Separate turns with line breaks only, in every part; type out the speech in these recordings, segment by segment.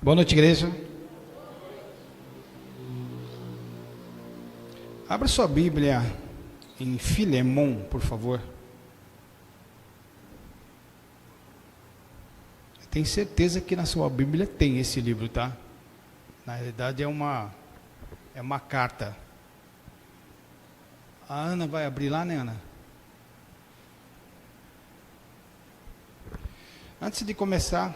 Boa noite, igreja. Abra sua Bíblia em Filemão, por favor. Tenho certeza que na sua Bíblia tem esse livro, tá? Na realidade é uma carta. A Ana vai abrir lá, né, Ana? Antes de começar,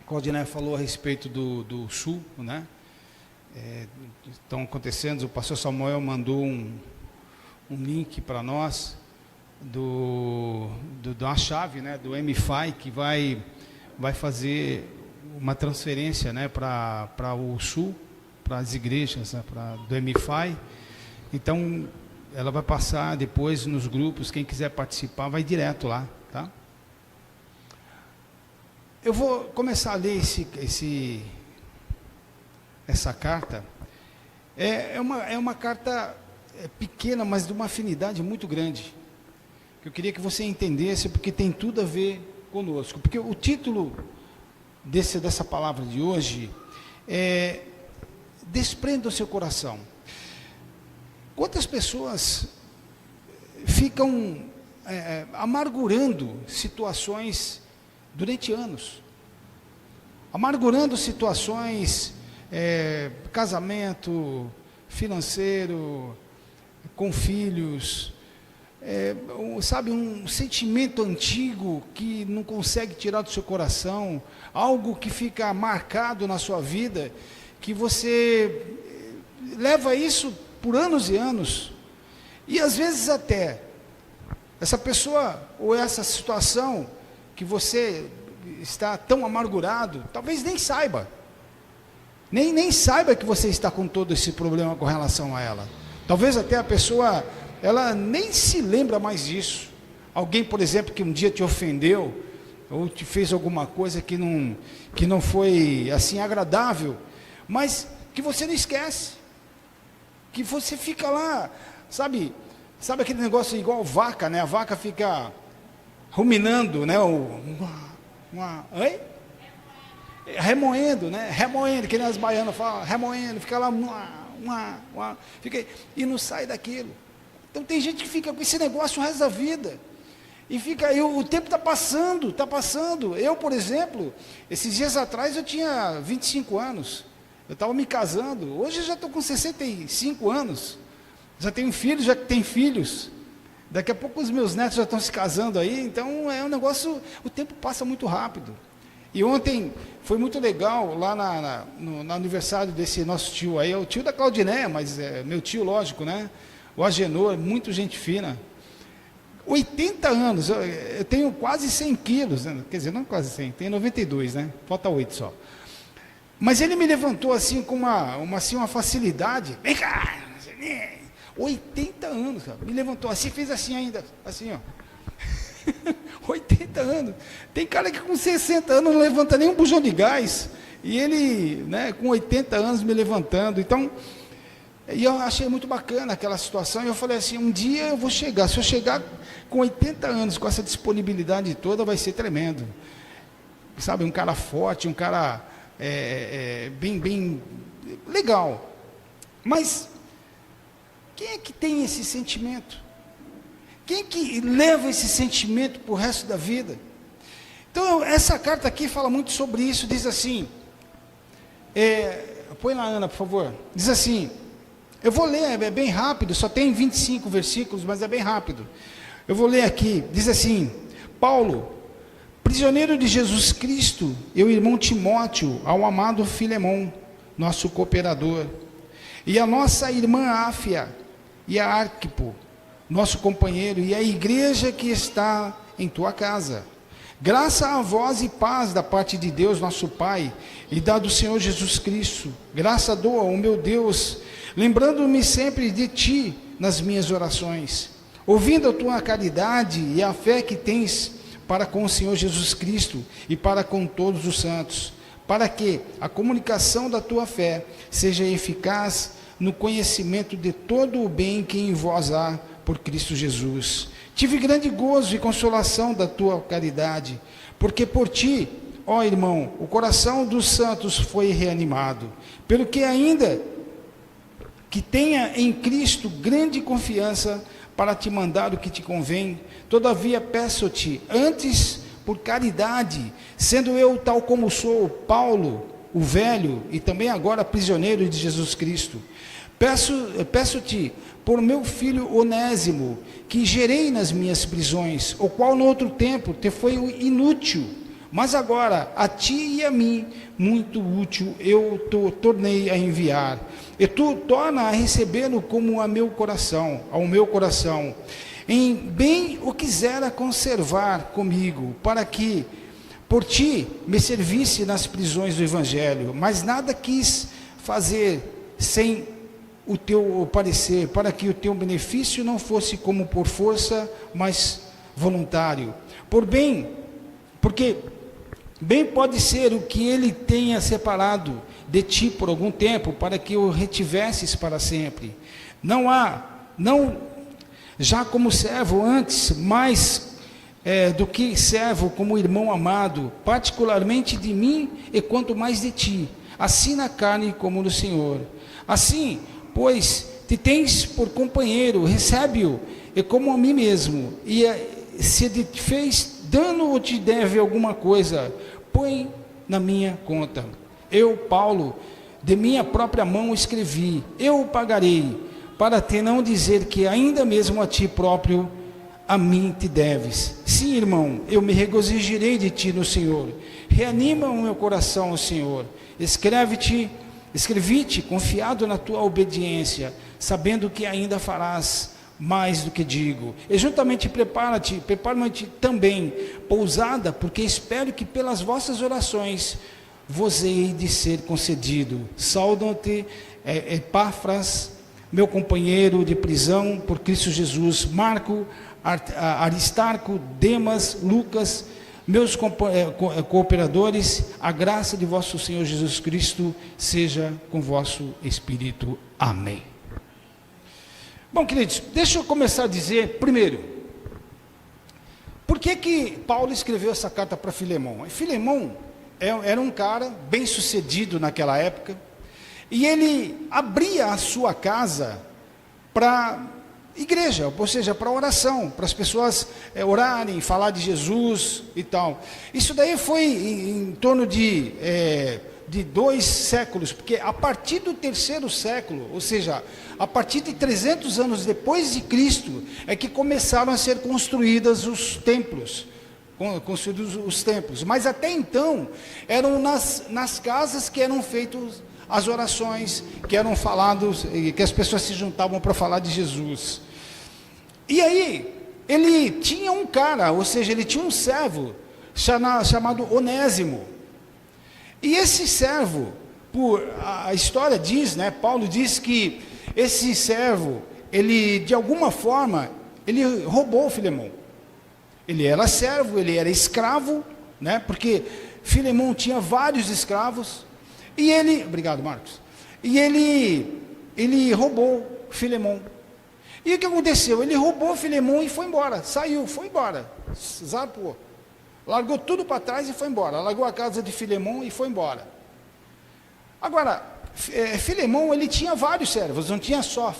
Claudinei falou a respeito do Sul, né? Estão acontecendo, o pastor Samuel mandou um link para nós da chave, né, do MFI, que vai fazer uma transferência, né, para o Sul, para as igrejas, né, do MFI. Então, ela vai passar depois nos grupos, quem quiser participar, vai direto lá, tá? Eu vou começar a ler essa carta. É uma carta pequena, mas de uma afinidade muito grande, que eu queria que você entendesse, porque tem tudo a ver conosco. Porque o título dessa palavra de hoje é Desprenda o seu coração. Quantas pessoas ficam amargurando situações durante anos, amargurando situações, casamento, financeiro, com filhos, sabe, um sentimento antigo que não consegue tirar do seu coração, algo que fica marcado na sua vida, que você leva isso por anos e anos, e às vezes até essa pessoa ou essa situação que você está tão amargurado, talvez nem saiba, nem saiba que você está com todo esse problema com relação a ela. Talvez até a pessoa, ela nem se lembra mais disso. Alguém, por exemplo, que um dia te ofendeu, ou te fez alguma coisa que não foi assim agradável, mas que você não esquece, que você fica lá, sabe aquele negócio igual vaca, né? A vaca fica ruminando, né? Remoendo, né? Remoendo, que nem as baianas falam, remoendo, fica lá, fica, e não sai daquilo. Então tem gente que fica com esse negócio o resto da vida, e fica aí, o tempo está passando. Eu, por exemplo, esses dias atrás eu tinha 25 anos, eu estava me casando, hoje eu já estou com 65 anos, já tenho filhos, já tenho filhos. Daqui a pouco os meus netos já estão se casando aí, então é um negócio, o tempo passa muito rápido. E ontem foi muito legal, lá no aniversário desse nosso tio aí, é o tio da Claudinéia, mas é meu tio, lógico, né? O Agenor, muito gente fina. 80 anos, eu tenho quase 100 quilos, né? Quer dizer, não quase 100, tenho 92, né? Falta 8 só. Mas ele me levantou assim com uma facilidade, vem cá, 80 anos, cara. Me levantou assim, fez assim ainda, assim, ó. 80 anos. Tem cara que com 60 anos não levanta nem um bujão de gás, e ele, né, com 80 anos me levantando. Então, e eu achei muito bacana aquela situação, e eu falei assim, um dia eu vou chegar, se eu chegar com 80 anos, com essa disponibilidade toda, vai ser tremendo. Sabe, um cara forte, um cara bem legal. Mas quem é que tem esse sentimento? Quem é que leva esse sentimento para o resto da vida? Então, essa carta aqui fala muito sobre isso, diz assim, põe lá, Ana, por favor, diz assim, eu vou ler, é bem rápido, só tem 25 versículos, mas é bem rápido. Eu vou ler aqui, diz assim, Paulo, prisioneiro de Jesus Cristo, e o irmão Timóteo, ao amado Filemão, nosso cooperador, e a nossa irmã Áfia, e a Arquipo, nosso companheiro, e a igreja que está em tua casa. Graça a vós e paz da parte de Deus, nosso Pai, e da do Senhor Jesus Cristo. Graça dou ao meu Deus, lembrando-me sempre de ti nas minhas orações, ouvindo a tua caridade e a fé que tens para com o Senhor Jesus Cristo e para com todos os santos, para que a comunicação da tua fé seja eficaz no conhecimento de todo o bem que em vós há por Cristo Jesus. Tive grande gozo e consolação da tua caridade, porque por ti ó irmão, o coração dos santos foi reanimado, pelo que ainda que tenha em Cristo grande confiança para te mandar o que te convém. Todavia peço-te, antes por caridade, sendo eu tal como sou, Paulo, o velho, e também agora prisioneiro de Jesus Cristo, peço-te por meu filho Onésimo, que gerei nas minhas prisões, o qual no outro tempo te foi inútil, mas agora a ti e a mim muito útil eu tornei a enviar, e tu torna a recebê-lo como ao meu coração, em bem o quisera conservar comigo, para que por ti me servisse nas prisões do Evangelho, mas nada quis fazer sem o teu parecer, para que o teu benefício não fosse como por força, mas voluntário. Porque bem pode ser o que ele tenha separado de ti por algum tempo, para que o retivesses para sempre. Não já como servo antes, mais do que servo, como irmão amado, particularmente de mim e quanto mais de ti, assim na carne como no Senhor. Assim, pois, te tens por companheiro, recebe-o, e como a mim mesmo, e se te fez dano ou te deve alguma coisa, põe na minha conta. Eu, Paulo, de minha própria mão escrevi, eu o pagarei, para te não dizer que ainda mesmo a ti próprio, a mim te deves. Sim, irmão, eu me regozijarei de ti no Senhor. Reanima o meu coração, Senhor. Escrevi-te confiado na tua obediência, sabendo que ainda farás mais do que digo. E juntamente prepara-te também, pousada, porque espero que pelas vossas orações vos hei de ser concedido. Saudam-te, Epáfras, meu companheiro de prisão por Cristo Jesus, Marco, Aristarco, Demas, Lucas, meus cooperadores, a graça de vosso Senhor Jesus Cristo seja com vosso espírito. Amém. Bom, queridos, deixa eu começar a dizer, primeiro, por que Paulo escreveu essa carta para Filemão? Filemão era um cara bem sucedido naquela época, e ele abria a sua casa para igreja, ou seja, para oração, para as pessoas orarem, falar de Jesus e tal. Isso daí foi em torno de 2 séculos, porque a partir do 3º século, ou seja, a partir de 300 anos depois de Cristo, é que começaram a ser construídos os templos, mas até então, eram nas casas que eram feitas as orações, que eram falados, que as pessoas se juntavam para falar de Jesus. E aí, ele tinha um cara, ou seja, ele tinha um servo, chamado Onésimo. E esse servo, a história diz, né, Paulo diz que esse servo, ele de alguma forma, ele roubou Filemão. Ele era servo, ele era escravo, né, porque Filemão tinha vários escravos, e ele, obrigado Marcos, e ele roubou Filemão. E o que aconteceu? Ele roubou Filemão e foi embora, foi embora, zarpou. Largou tudo para trás e foi embora. Largou a casa de Filemão e foi embora. Agora, Filemão, ele tinha vários servos, não tinha só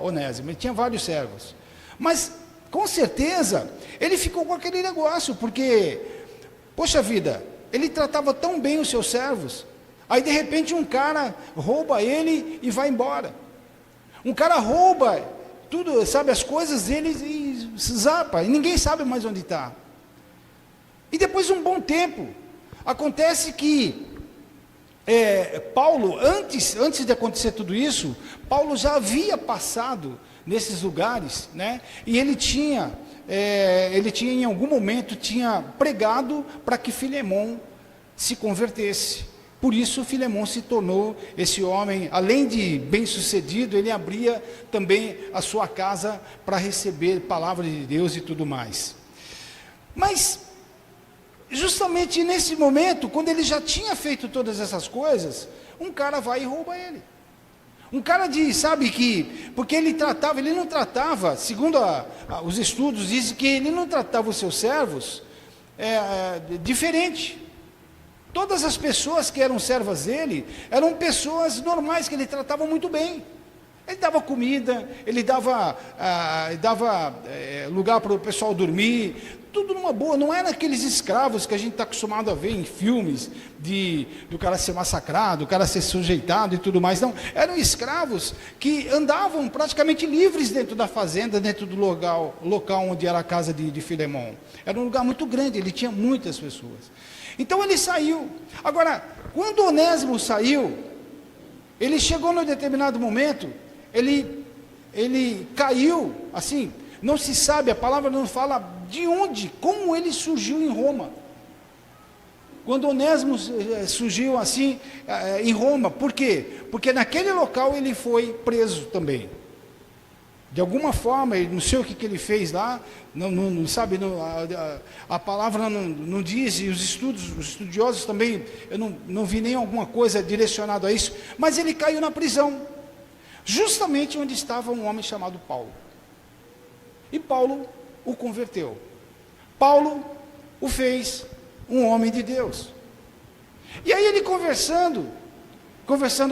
Onésimo, ele tinha vários servos. Mas, com certeza, ele ficou com aquele negócio, porque, poxa vida, ele tratava tão bem os seus servos, aí de repente um cara rouba ele e vai embora. Um cara rouba tudo, sabe, as coisas dele e zapa, e ninguém sabe mais onde está. E depois de um bom tempo, acontece que Paulo, antes de acontecer tudo isso, Paulo já havia passado nesses lugares, né? E ele tinha em algum momento, tinha pregado para que Filemão se convertesse. Por isso Filemão se tornou esse homem, além de bem-sucedido, ele abria também a sua casa para receber palavra de Deus e tudo mais. Mas justamente nesse momento, quando ele já tinha feito todas essas coisas, um cara vai e rouba ele. Um cara diz, sabe que, porque ele não tratava, segundo os estudos, dizem que ele não tratava os seus servos diferente. Todas as pessoas que eram servas dele, eram pessoas normais, que ele tratava muito bem. Ele dava comida, ele dava lugar para o pessoal dormir, tudo numa boa. Não era aqueles escravos que a gente está acostumado a ver em filmes, do cara ser massacrado, do cara ser sujeitado e tudo mais. Não, eram escravos que andavam praticamente livres dentro da fazenda, dentro do local onde era a casa de Filemão. Era um lugar muito grande, ele tinha muitas pessoas. Então ele saiu. Agora, quando Onésimo saiu, ele chegou num determinado momento, ele caiu, assim, não se sabe, a palavra não fala de onde, como ele surgiu em Roma. Quando Onésimo surgiu assim em Roma, por quê? Porque naquele local ele foi preso também. De alguma forma, não sei o que ele fez lá, não sabe, a palavra não diz, e os estudiosos também, eu não vi nem alguma coisa direcionada a isso, mas ele caiu na prisão, justamente onde estava um homem chamado Paulo. E Paulo o converteu. Paulo o fez um homem de Deus. E aí ele conversando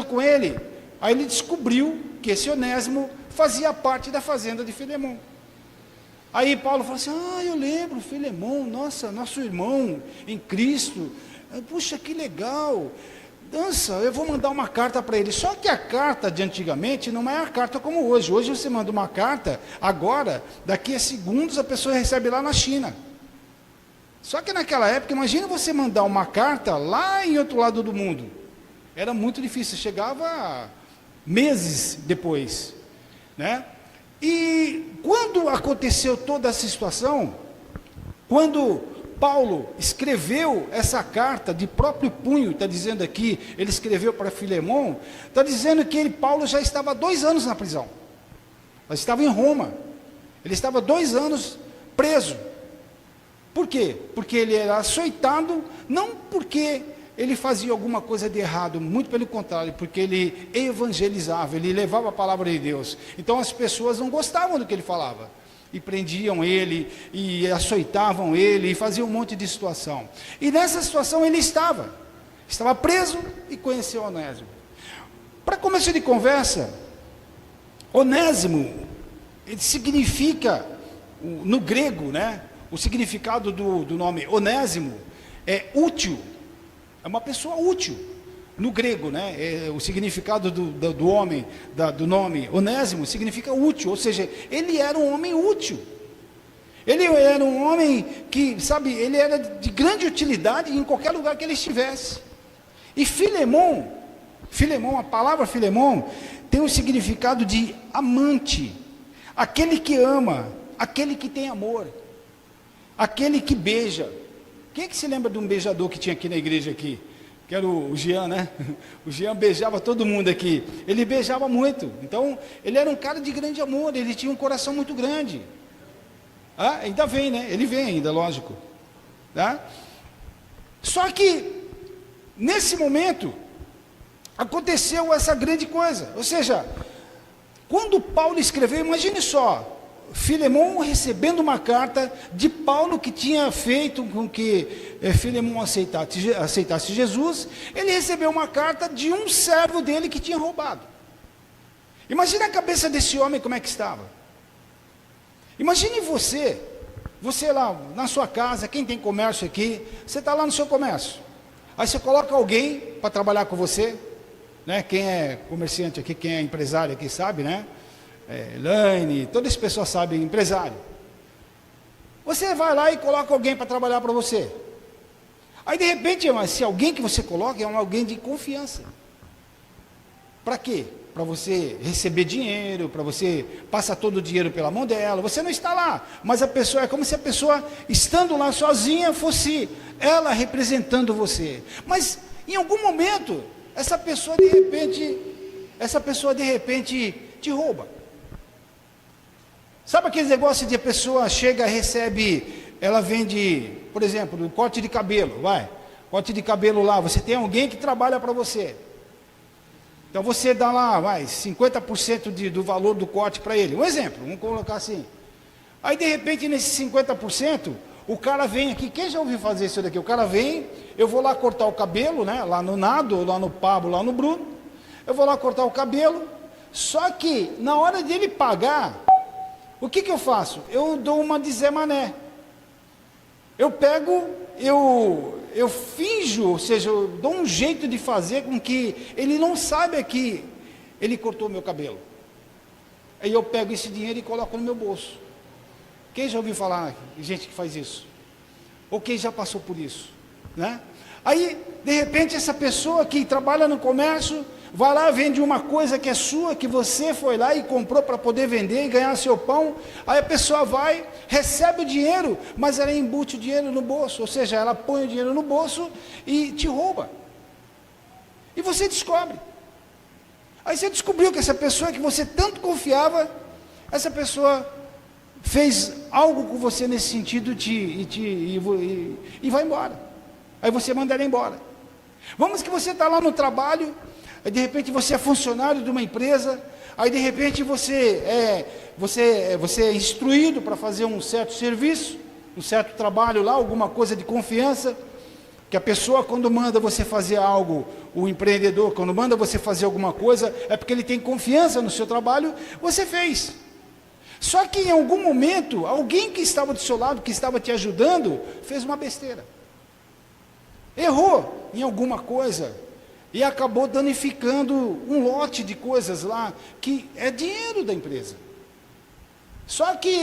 com ele, aí ele descobriu que esse Onésimo fazia parte da fazenda de Filemão. Aí Paulo falou assim: eu lembro, Filemão, nosso irmão em Cristo, puxa, que legal, dança, eu vou mandar uma carta para ele. Só que a carta de antigamente não é a carta como hoje. Hoje você manda uma carta, agora, daqui a segundos a pessoa recebe lá na China. Só que naquela época, imagina você mandar uma carta lá em outro lado do mundo. Era muito difícil, chegava meses depois, né? E quando aconteceu toda essa situação, quando Paulo escreveu essa carta de próprio punho, está dizendo aqui, ele escreveu para Filemão, está dizendo que Paulo já estava 2 anos na prisão. Ele estava em Roma, ele estava 2 anos preso. Por quê? Porque ele era açoitado, não porque ele fazia alguma coisa de errado, muito pelo contrário, porque ele evangelizava, ele levava a palavra de Deus. Então as pessoas não gostavam do que ele falava, e prendiam ele, e açoitavam ele, e faziam um monte de situação. E nessa situação ele estava preso e conheceu Onésimo. Para começo de conversa, Onésimo, ele significa, no grego, né, o significado do nome Onésimo é útil, é uma pessoa útil, no grego, né? O significado do homem, do nome Onésimo, significa útil, ou seja, ele era um homem útil, ele era um homem que, sabe, ele era de grande utilidade em qualquer lugar que ele estivesse. E Filemão, a palavra Filemão, tem um significado de amante, aquele que ama, aquele que tem amor, aquele que beija. Quem é que se lembra de um beijador que tinha aqui na igreja aqui? Que era o Jean, né? O Jean beijava todo mundo aqui. Ele beijava muito. Então, ele era um cara de grande amor. Ele tinha um coração muito grande. Ainda vem, né? Ele vem ainda, lógico. Tá? Só que, nesse momento, aconteceu essa grande coisa. Ou seja, quando Paulo escreveu, imagine só, Filemão recebendo uma carta de Paulo, que tinha feito com que Filemão aceitasse Jesus. Ele recebeu uma carta de um servo dele que tinha roubado. Imagine a cabeça desse homem como é que estava. Imagine você lá na sua casa, quem tem comércio aqui, você está lá no seu comércio, aí você coloca alguém para trabalhar com você, né? Quem é comerciante aqui, quem é empresário aqui sabe, né? Elaine, todas as pessoas sabem, empresário. Você vai lá e coloca alguém para trabalhar para você. Aí de repente, se alguém que você coloca é alguém de confiança. Para quê? Para você receber dinheiro, para você passar todo o dinheiro pela mão dela. Você não está lá, mas a pessoa, é como se a pessoa estando lá sozinha fosse ela representando você. Mas em algum momento, essa pessoa de repente te rouba. Sabe aquele negócio de a pessoa chega, recebe, ela vende, por exemplo, um corte de cabelo, corte de cabelo lá, você tem alguém que trabalha para você. Então você dá lá, 50% do valor do corte para ele. Um exemplo, vamos colocar assim. Aí de repente nesses 50%, O cara vem aqui, quem já ouviu fazer isso daqui? O cara vem, eu vou lá cortar o cabelo, né? Lá no Nado, lá no Pablo, lá no Bruno. Eu vou lá cortar o cabelo. Só que, na hora de ele pagar, o que eu faço? Eu dou uma de Zé Mané. Eu pego, eu finjo, ou seja, eu dou um jeito de fazer com que ele não saiba que ele cortou meu cabelo. Aí eu pego esse dinheiro e coloco no meu bolso. Quem já ouviu falar de gente que faz isso? Ou quem já passou por isso? Né? Aí, de repente, essa pessoa que trabalha no comércio, vai lá, vende uma coisa que é sua, que você foi lá e comprou para poder vender e ganhar seu pão. Aí a pessoa vai, recebe o dinheiro, mas ela embute o dinheiro no bolso. Ou seja, ela põe o dinheiro no bolso e te rouba. E você descobre. Aí você descobriu que essa pessoa que você tanto confiava, essa pessoa fez algo com você nesse sentido e vai embora. Aí você manda ela embora. Vamos que você está lá no trabalho, aí de repente você é funcionário de uma empresa, aí de repente você é instruído para fazer um certo serviço, um certo trabalho lá, alguma coisa de confiança, que a pessoa quando manda você fazer algo, o empreendedor quando manda você fazer alguma coisa, é porque ele tem confiança no seu trabalho, você fez. Só que em algum momento, alguém que estava do seu lado, que estava te ajudando, fez uma besteira. Errou em alguma coisa e acabou danificando um lote de coisas lá, que é dinheiro da empresa. Só que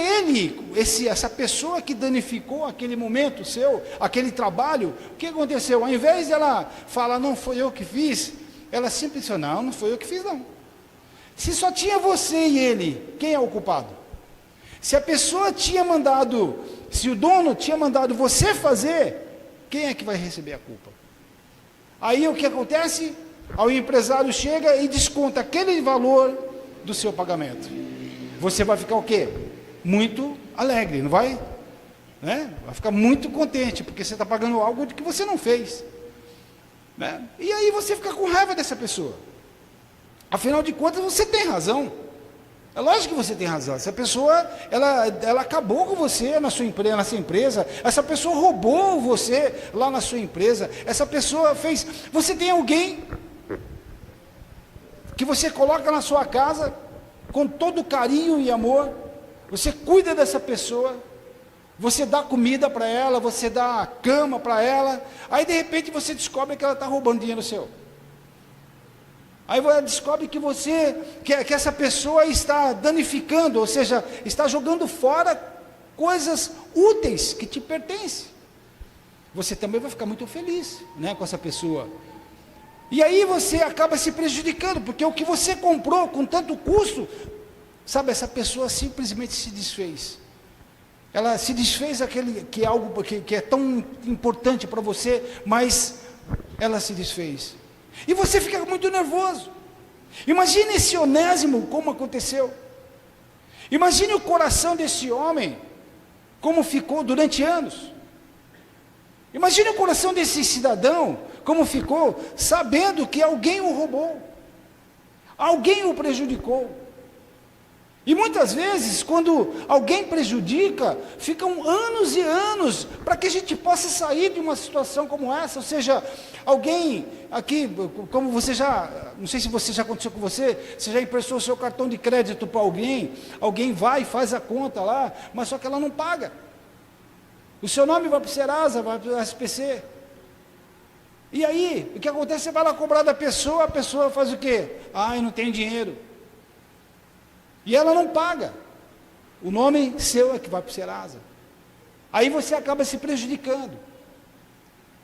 essa pessoa que danificou aquele momento seu, aquele trabalho, o que aconteceu? Ao invés de ela falar, não foi eu que fiz, ela simplesmente disse, não foi eu que fiz não. Se só tinha você e ele, quem é o culpado? Se a pessoa tinha mandado, se o dono tinha mandado você fazer, quem é que vai receber a culpa? Aí o que acontece? O empresário chega e desconta aquele valor do seu pagamento. Você vai ficar o quê? Muito alegre, não vai? Né? Vai ficar muito contente, porque você está pagando algo que você não fez. Né? E aí você fica com raiva dessa pessoa. Afinal de contas, você tem razão. É lógico que você tem razão. Essa pessoa, ela acabou com você nessa empresa. Essa pessoa roubou você lá na sua empresa. Essa pessoa fez... Você tem alguém que você coloca na sua casa com todo carinho e amor. Você cuida dessa pessoa. Você dá comida para ela, você dá cama para ela. Aí, de repente, você descobre que ela está roubando dinheiro seu. Aí você descobre que essa pessoa está danificando, ou seja, está jogando fora coisas úteis que te pertencem. Você também vai ficar muito feliz, né, com essa pessoa. E aí você acaba se prejudicando, porque o que você comprou com tanto custo, sabe, essa pessoa simplesmente se desfez. Ela se desfez que é algo que é tão importante para você, mas ela se desfez. E você fica muito nervoso. Imagine esse Onésimo, como aconteceu. Imagine o coração desse homem, como ficou durante anos. Imagine o coração desse cidadão, como ficou, sabendo que alguém o roubou. Alguém o prejudicou. E muitas vezes, quando alguém prejudica, ficam anos e anos para que a gente possa sair de uma situação como essa. Ou seja, alguém aqui, como você não sei se você já aconteceu com você já emprestou o seu cartão de crédito para alguém vai e faz a conta lá, mas só que ela não paga. O seu nome vai para o Serasa, vai para o SPC. E aí, o que acontece? Você vai lá cobrar da pessoa, a pessoa faz o quê? Eu não tenho dinheiro. E ela não paga. O nome seu é que vai para o Serasa. Aí você acaba se prejudicando.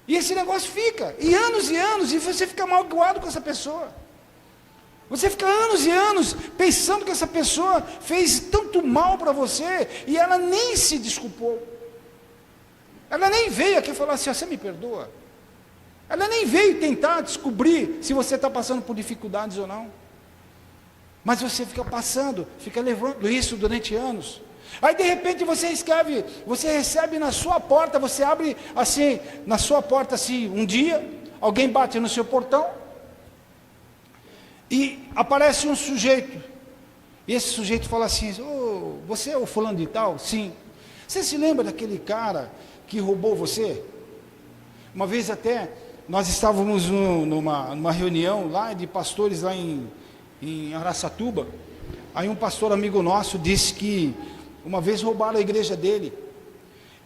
E esse negócio fica, e anos, e você fica magoado com essa pessoa. Você fica anos e anos pensando que essa pessoa fez tanto mal para você, e ela nem se desculpou. Ela nem veio aqui falar assim, você me perdoa? Ela nem veio tentar descobrir se você está passando por dificuldades ou não. Mas você fica levando isso durante anos. Aí de repente você recebe na sua porta, você abre assim, na sua porta assim, um dia, alguém bate no seu portão, e aparece um sujeito, e esse sujeito fala assim, você é o fulano de tal? Sim. Você se lembra daquele cara que roubou você? Uma vez até, nós estávamos numa reunião lá de pastores lá em Araçatuba. Aí um pastor amigo nosso disse que uma vez roubaram a igreja dele.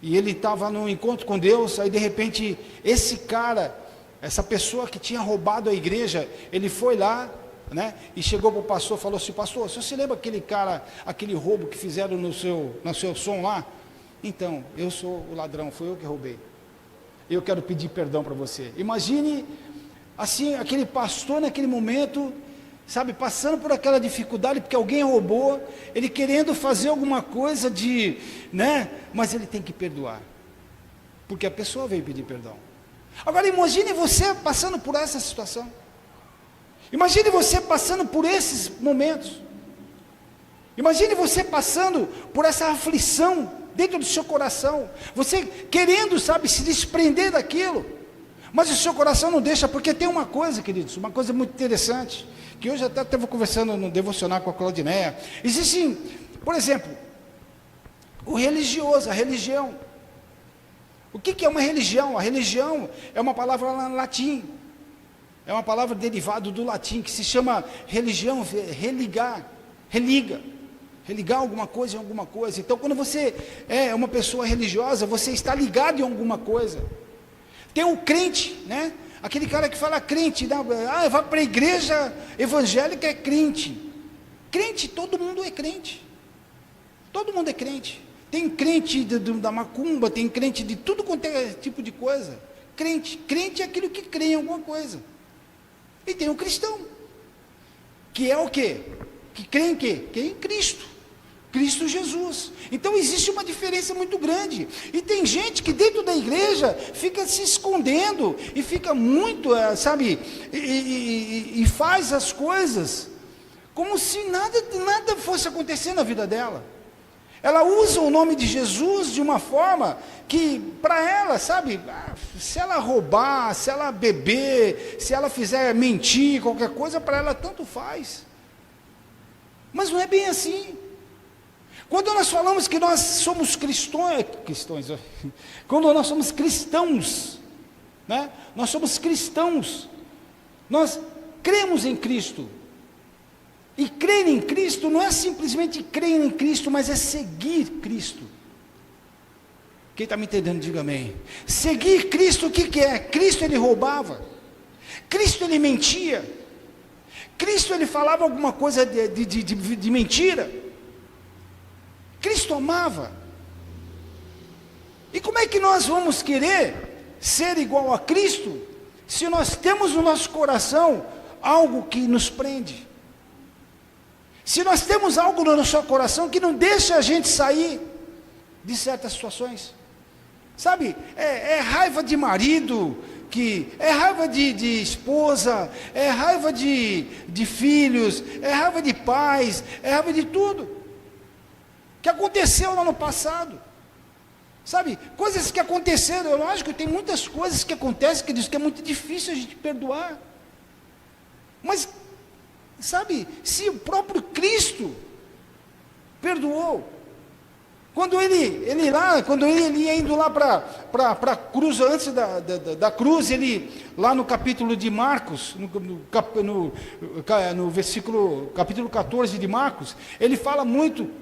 E ele estava num encontro com Deus, aí de repente esse cara, essa pessoa que tinha roubado a igreja, ele foi lá, né, e chegou para o pastor e falou assim: pastor, você se lembra aquele cara, aquele roubo que fizeram no seu som lá? Então, eu sou o ladrão, fui eu que roubei. Eu quero pedir perdão para você. Imagine, assim, aquele pastor naquele momento, sabe, passando por aquela dificuldade, porque alguém roubou, ele querendo fazer alguma coisa né, mas ele tem que perdoar, porque a pessoa veio pedir perdão. Agora imagine você passando por essa situação, imagine você passando por esses momentos, imagine você passando por essa aflição dentro do seu coração, você querendo, sabe, se desprender daquilo, mas o seu coração não deixa, porque tem uma coisa, queridos, uma coisa muito interessante, que hoje até estava conversando no devocional com a Claudineia. Existe, por exemplo, o religioso, a religião. O que é uma religião? A religião é uma palavra lá no latim, é uma palavra derivada do latim, que se chama religião, religar, religar alguma coisa em alguma coisa. Então, quando você é uma pessoa religiosa, você está ligado em alguma coisa. Tem o crente, né? Aquele cara que fala crente, vai para a igreja evangélica, é crente. Crente, todo mundo é crente. Todo mundo é crente. Tem crente da macumba, tem crente de tudo quanto é tipo de coisa. Crente é aquilo que crê em alguma coisa. E tem o cristão, que é o quê? Que crê em quê? Que é em Cristo. Cristo Jesus. Então existe uma diferença muito grande, e tem gente que dentro da igreja fica se escondendo, e fica muito, sabe, e faz as coisas, como se nada fosse acontecer na vida dela. Ela usa o nome de Jesus de uma forma que, para ela, sabe, se ela roubar, se ela beber, se ela fizer mentir, qualquer coisa, para ela tanto faz. Mas não é bem assim. Quando nós falamos que nós somos cristãos, quando nós somos cristãos, né? Nós somos cristãos, nós cremos em Cristo, e crer em Cristo não é simplesmente crer em Cristo, mas é seguir Cristo. Quem está me entendendo, diga amém. Seguir Cristo, o que é? Cristo ele roubava, Cristo ele mentia, Cristo ele falava alguma coisa de mentira, Cristo amava. E como é que nós vamos querer ser igual a Cristo, se nós temos no nosso coração algo que nos prende? Se nós temos algo no nosso coração que não deixa a gente sair de certas situações, sabe, é raiva de marido, é raiva de esposa, é raiva de filhos, é raiva de pais, é raiva de tudo que aconteceu lá no passado, sabe, coisas que aconteceram. Lógico, tem muitas coisas que acontecem, que é muito difícil a gente perdoar, mas, sabe, se o próprio Cristo perdoou, quando ele ia indo lá para a cruz, antes da cruz, ele, lá no capítulo de Marcos, no versículo, capítulo 14 de Marcos, ele fala muito.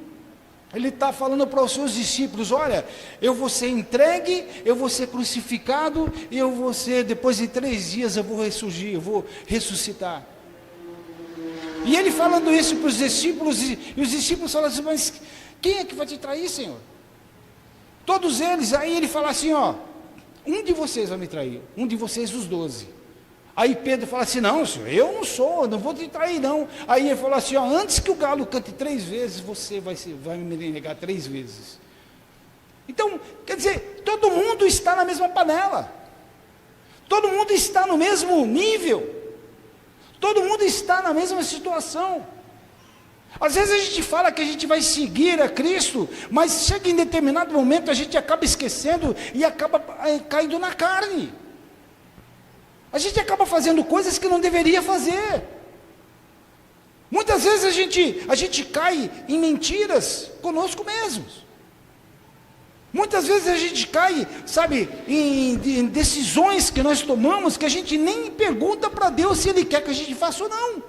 Ele está falando para os seus discípulos: olha, eu vou ser entregue, eu vou ser crucificado, e eu vou ser, depois de 3 dias eu vou ressurgir, eu vou ressuscitar. E ele falando isso para os discípulos, e os discípulos falam assim: mas quem é que vai te trair, Senhor? Todos eles. Aí ele fala assim: ó, um de vocês vai me trair, um de vocês dos 12. Aí Pedro fala assim: não, Senhor, eu não sou, não vou te trair não. Aí ele falou assim: ó, antes que o galo cante 3 vezes, você vai me negar 3 vezes. Então, quer dizer, todo mundo está na mesma panela, todo mundo está no mesmo nível, todo mundo está na mesma situação. Às vezes a gente fala que a gente vai seguir a Cristo, mas chega em determinado momento a gente acaba esquecendo e acaba caindo na carne. A gente acaba fazendo coisas que não deveria fazer. Muitas vezes a gente cai em mentiras conosco mesmos. Muitas vezes a gente cai, sabe, em decisões que nós tomamos, que a gente nem pergunta para Deus se Ele quer que a gente faça ou não.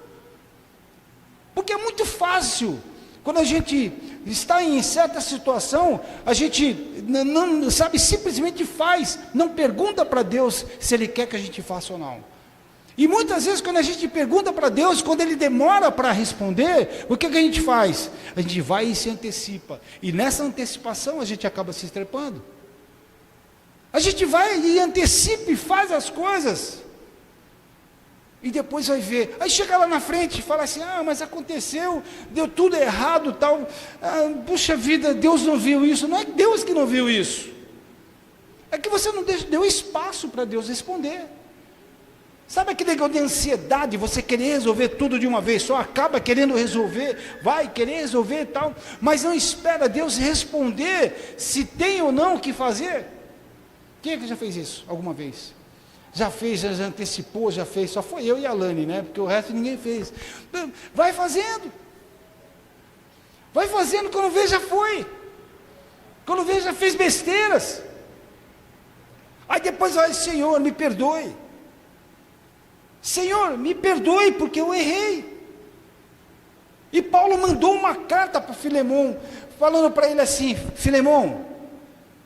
Porque é muito fácil, quando a gente está em certa situação, a gente não sabe, simplesmente faz, não pergunta para Deus se Ele quer que a gente faça ou não. E muitas vezes quando a gente pergunta para Deus, quando Ele demora para responder, o que a gente faz? A gente vai e se antecipa, e nessa antecipação a gente acaba se estrepando. A gente vai e antecipa e faz as coisas, e depois vai ver, aí chega lá na frente e fala assim, mas aconteceu, deu tudo errado, tal, puxa vida, Deus não viu isso. Não é Deus que não viu isso, é que você não deu espaço para Deus responder. Sabe aquele negócio de ansiedade, você querer resolver tudo de uma vez só, acaba querendo resolver, vai querer resolver e tal, mas não espera Deus responder se tem ou não o que fazer. Quem é que já fez isso alguma vez? Já fez, já antecipou, já fez, só foi eu e a Lani, né? Porque o resto ninguém fez. Vai fazendo, quando vê já foi, quando vê já fez besteiras, aí depois vai, Senhor, me perdoe. Senhor, me perdoe porque eu errei. E Paulo mandou uma carta para Filemão, falando para ele assim, Filemão,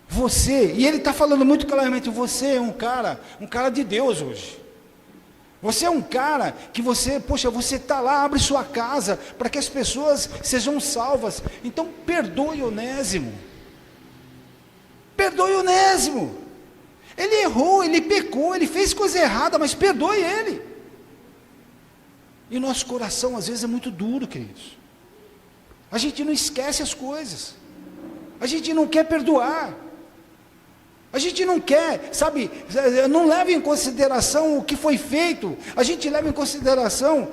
você, e ele está falando muito claramente, você é um cara de Deus hoje. Você é um cara que você está lá, abre sua casa, para que as pessoas sejam salvas. Então perdoe Onésimo. Perdoe Onésimo. Ele errou, ele pecou, ele fez coisa errada, mas perdoe ele. E nosso coração às vezes é muito duro, queridos. A gente não esquece as coisas, a gente não quer perdoar, a gente não quer, sabe, não leva em consideração o que foi feito, a gente leva em consideração,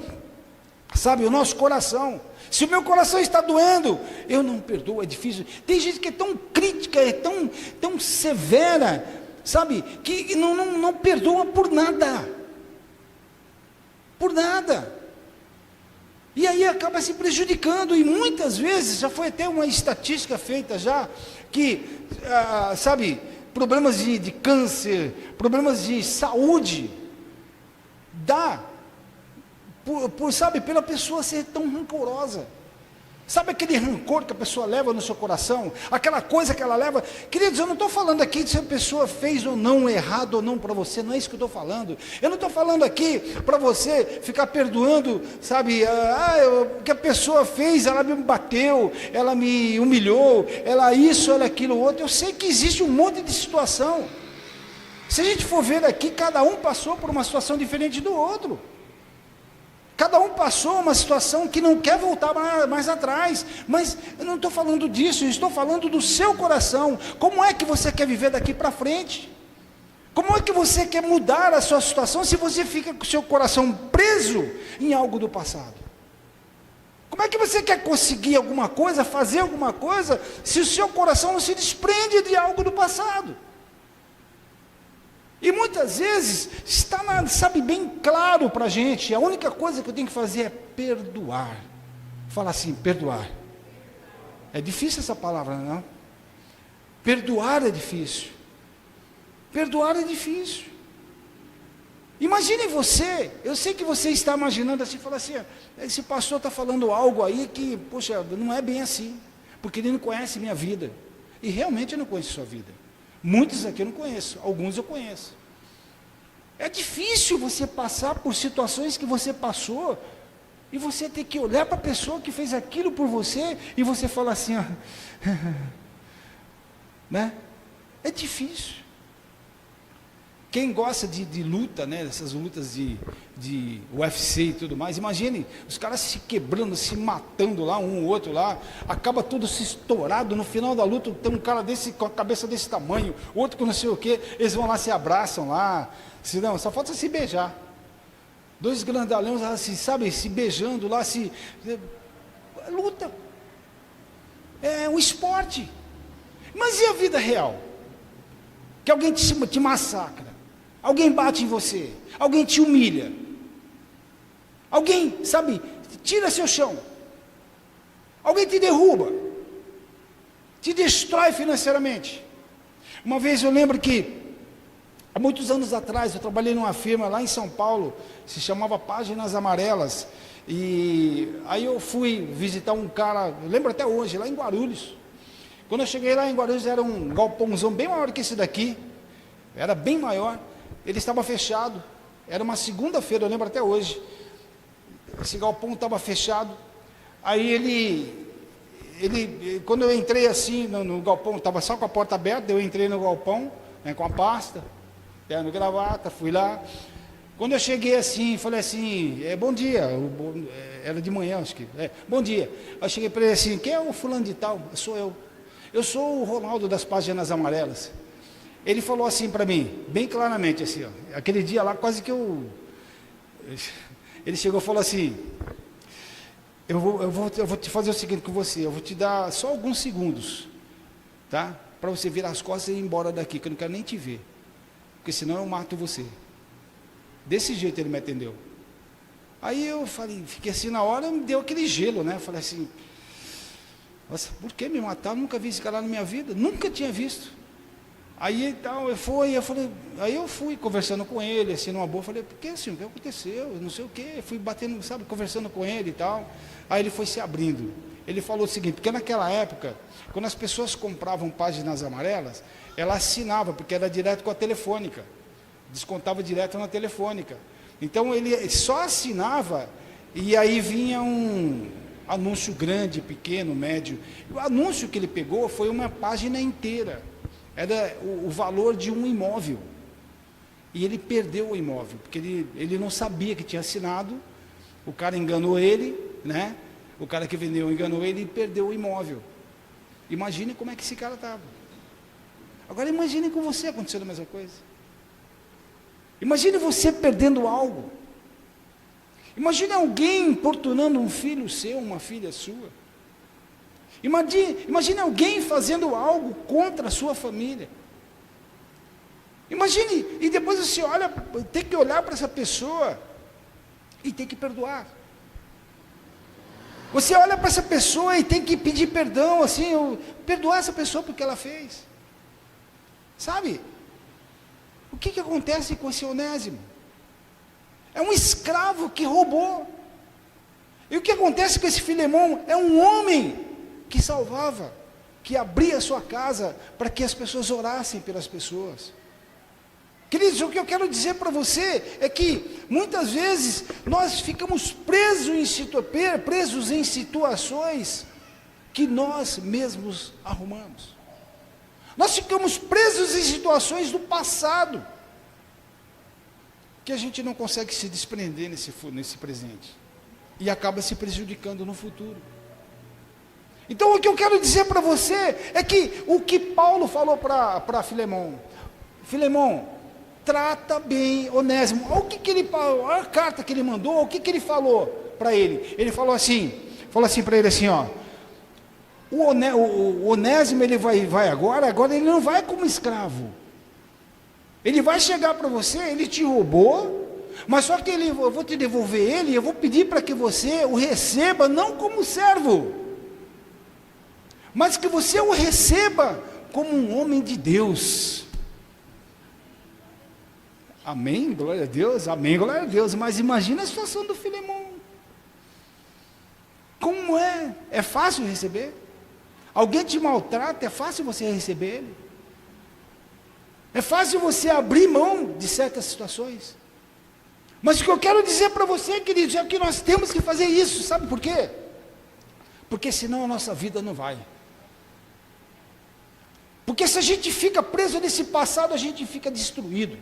sabe, o nosso coração. Se o meu coração está doendo, eu não perdoo, é difícil. Tem gente que é tão crítica, é tão severa, sabe, que não perdoa por nada, e aí acaba se prejudicando, e muitas vezes, já foi até uma estatística feita já, que, sabe, problemas de câncer, problemas de saúde, sabe, pela pessoa ser tão rancorosa. Sabe aquele rancor que a pessoa leva no seu coração? Aquela coisa que ela leva. Queridos, eu não estou falando aqui de se a pessoa fez ou não, errado ou não para você. Não é isso que eu estou falando. Eu não estou falando aqui para você ficar perdoando, sabe? O que a pessoa fez, ela me bateu, ela me humilhou, ela isso, ela aquilo, outro. Eu sei que existe um monte de situação. Se a gente for ver aqui, cada um passou por uma situação diferente do outro. Cada um passou uma situação que não quer voltar mais atrás, mas eu não estou falando disso, eu estou falando do seu coração. Como é que você quer viver daqui para frente? Como é que você quer mudar a sua situação se você fica com o seu coração preso em algo do passado? Como é que você quer conseguir alguma coisa, fazer alguma coisa, se o seu coração não se desprende de algo do passado? E muitas vezes está, sabe, bem claro para a gente, a única coisa que eu tenho que fazer é perdoar. Fala assim, perdoar. É difícil essa palavra, não? Perdoar é difícil. Perdoar é difícil. Imagine você, eu sei que você está imaginando assim, fala assim, esse pastor está falando algo aí que, poxa, não é bem assim, porque ele não conhece minha vida. E realmente eu não conheço sua vida. Muitos aqui eu não conheço, alguns eu conheço. É difícil você passar por situações que você passou, e você ter que olhar para a pessoa que fez aquilo por você, e você fala assim, ó, né? É difícil. Quem gosta de luta, né, dessas lutas de UFC e tudo mais, imagine, os caras se quebrando, se matando lá, um ou outro lá, acaba tudo se estourado, no final da luta tem um cara desse, com a cabeça desse tamanho, outro com não sei o que, eles vão lá, se abraçam lá, não, só falta se beijar, dois grandalhões assim, sabe, se beijando lá, luta, é um esporte. Mas e a vida real? Que alguém te massacra, alguém bate em você, alguém te humilha, alguém, sabe, tira seu chão, alguém te derruba, te destrói financeiramente, Uma vez eu lembro que, há muitos anos atrás, eu trabalhei numa firma lá em São Paulo, se chamava Páginas Amarelas, e aí eu fui visitar um cara, eu lembro até hoje, lá em Guarulhos. Quando eu cheguei lá em Guarulhos, era um galpãozão bem maior que esse daqui, era bem maior, ele estava fechado, era uma segunda-feira, eu lembro até hoje, esse galpão estava fechado, aí quando eu entrei assim no galpão, estava só com a porta aberta, eu entrei no galpão, né, com a pasta, terno e gravata, fui lá. Quando eu cheguei assim, falei assim, bom dia, era de manhã, acho que, bom dia. Eu cheguei para ele assim, quem é o fulano de tal? Sou eu. Eu sou o Ronaldo das Páginas Amarelas. Ele falou assim para mim, bem claramente assim, ó, aquele dia lá quase que ele chegou e falou assim, eu vou te fazer o seguinte com você, eu vou te dar só alguns segundos, tá? Para você virar as costas e ir embora daqui, que eu não quero nem te ver, porque senão eu mato você. Desse jeito ele me atendeu. Aí eu falei, fiquei assim na hora, me deu aquele gelo, né? Eu falei assim, nossa, por que me matar? Eu nunca vi esse cara na minha vida, nunca tinha visto. Aí então, aí eu fui conversando com ele, assim, numa boa, falei, por que assim, o que aconteceu? Não sei o que, fui batendo, sabe, conversando com ele e tal. Aí ele foi se abrindo. Ele falou o seguinte, porque naquela época, quando as pessoas compravam Páginas Amarelas, ela assinava, porque era direto com a telefônica, descontava direto na telefônica. Então ele só assinava, e aí vinha um anúncio grande, pequeno, médio. O anúncio que ele pegou foi uma página inteira. Era o valor de um imóvel, e ele perdeu o imóvel, porque ele não sabia que tinha assinado, o cara enganou ele, né? O cara que vendeu enganou ele e perdeu o imóvel. Imagine como é que esse cara estava. Agora imagine com você acontecendo a mesma coisa. Imagine você perdendo algo. Imagine alguém importunando um filho seu, uma filha sua. Imagine alguém fazendo algo contra a sua família. Imagine, e depois você olha, tem que olhar para essa pessoa e tem que perdoar. Você olha para essa pessoa e tem que pedir perdão, assim, perdoar essa pessoa porque ela fez. Sabe? O que acontece com esse Onésimo? É um escravo que roubou. E o que acontece com esse Filemão? É um homem que salvava, que abria a sua casa para que as pessoas orassem pelas pessoas. Queridos, o que eu quero dizer para você é que muitas vezes nós ficamos presos em situações que nós mesmos arrumamos. Nós ficamos presos em situações do passado que a gente não consegue se desprender nesse presente e acaba se prejudicando no futuro. Então o que eu quero dizer para você é que o que Paulo falou para Filemão, Filemão, trata bem Onésimo. Olha o que ele falou, olha a carta que ele mandou, o que ele falou para ele. Ele falou assim para ele assim, ó, o Onésimo ele vai agora ele não vai como escravo. Ele vai chegar para você, ele te roubou, mas só que eu vou te devolver ele, eu vou pedir para que você o receba não como servo, mas que você o receba como um homem de Deus. Amém, glória a Deus, amém, glória a Deus. Mas imagina a situação do Filemão. Como é? É fácil receber? Alguém te maltrata, é fácil você receber ele? É fácil você abrir mão de certas situações? Mas o que eu quero dizer para você, queridos, é que nós temos que fazer isso, sabe por quê? Porque senão a nossa vida não vai. Porque se a gente fica preso nesse passado, a gente fica destruído.